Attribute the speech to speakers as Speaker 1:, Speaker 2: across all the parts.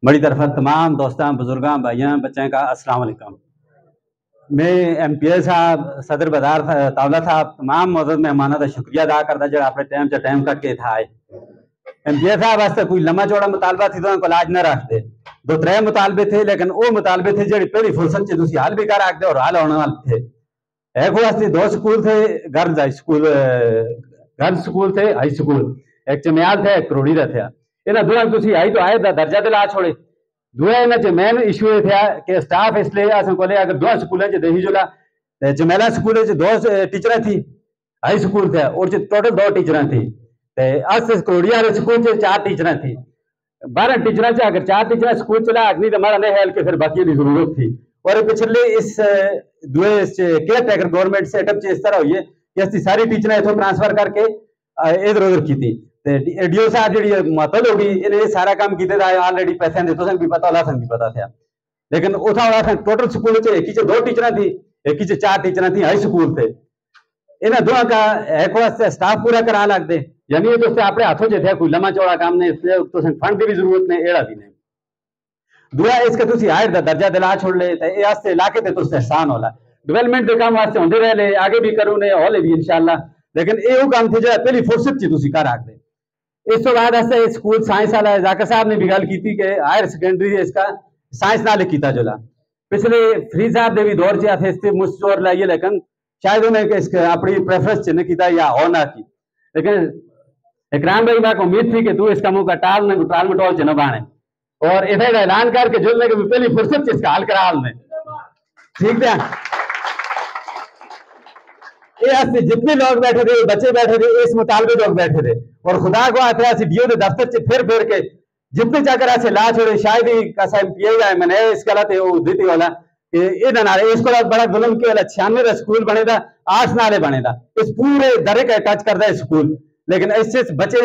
Speaker 1: बड़ी तरफा तमाम दोस्तों बुजुर्गों भाइयों बच्चों का अस्सलाम वालेकुम। मैं MPA साहब सदर बाजार तावला साहब तमाम मौजूद मेहमानों का शुक्रिया अदा करता जो अपने टाइम से टाइम कट के था आए। MPA साहब वास्ते कोई लम्बा चौड़ा मुतालबा थी तो लाज न रखते, दो त्रै मुतालबे थे लेकिन वो मुतालबे थे जो पहली फुर्सत से तुम हल भी कर रखते और हल होने वाले थे। एक वास्ते दो स्कूल थे, girls high school, girls school थे हाई स्कूल, एक चमयाल थे एक करोड़ी का थे। इन्हें दोनों तुम हाई तो आए दर्जा दिला छोड़े। दुआ इन मेन इशू ये था कि स्टाफ इसलिए अगर दो स्कूलों दही जुला जमेला स्कूल दो टीचर थी, हाई स्कूल थे और टोटल दो टीचर थी। अस करोड़िया स्कूल से 4 टीचर थी। 12 टीचर से अगर 4 टीचर स्कूल चला अग्नि तो हमारा नहीं है के फिर बाकी की जरूरत थी। और पिछले इस दुए केयर टेकर गवर्नमेंट सेटअप इस तरह हुई है कि असं सारी टीचर इतों ट्रांसफर करके इधर उधर की। DO साहब जी मुअत्तल होगी इन्हें सारा काम किया ऑलरेडी पैसे दे तो भी पता होला भी पता था। लेकिन उथा वाला टोटल स्कूल एक ही 2 टीचर थी, एक ही 4 टीचर थी हाई स्कूल थे। इन्हें दोनों का एक वास्ते स्टाफ पूरा करा लगते यानी ये तो अपने हाथों से थे कोई लम्बा चौड़ा काम नहीं, इसलिए तो फंड की भी जरूरत नहीं एड़ा भी नहीं। दूआ इसके तुम हायर का दर्जा दिला छोड़ ले तो इलाके ते तुझसे एहसान होला। डेवलपमेंट के काम वास्ते होंगे रह ले आगे भी करूँ ने होले भी इंशाल्लाह, लेकिन यो काम थे जो पहली फुर्सत च तुम कर रखते। इस तो बाद स्कूल साइंस वाला जाकर साहब ने भी गल की कि हायर सेकेंडरी इसका साइंस नाल किया जुला। पिछले फ्री साहब के भी दौर से इस मुश्तोर लाइए लेकिन शायद उन्हें अपनी प्रेफरेंस च नहीं किया या हो ना की। लेकिन इकराम भाई मैं उम्मीद थी कि तू इसका मुँह का टाल मटोल च न बाणे और इधर ऐलान करके जुलने की पहली फुर्सत से इसका हल करा ने। ठीक है, ये जितने लोग बैठे थे बच्चे बैठे थे इस मुतालबे लोग बैठे थे और खुदा को आते DO के दफ्तर से फिर के जितने जाकर ऐसे ला छोड़े शायद ही कैसा MPA मैंने इस गलत है वो देती वाला इसको बड़ा जुल्म के वाला 96 स्कूल बनेगा 8 नाले बनेगा इस पूरे दरे का टच करता है स्कूल। लेकिन इससे बच्चे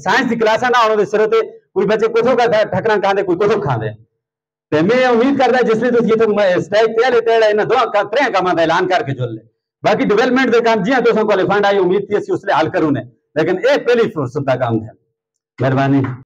Speaker 1: साइंस की क्लासा ना होने सिर होते कोई बच्चे कुछ का ठकरा खाते कोई कुछ खाते। तो मैं उम्मीद करता जिसलिए तो ये तो स्ट्राइक तैयार लेते इन 2 3 कामों का ऐलान करके जुल ले बाकी डेवलपमेंट के काम जी तो फंड आई उम्मीद थी उसलिए हल करूँ ने, लेकिन एक पहली फुर्सत का काम है। मेहरबानी।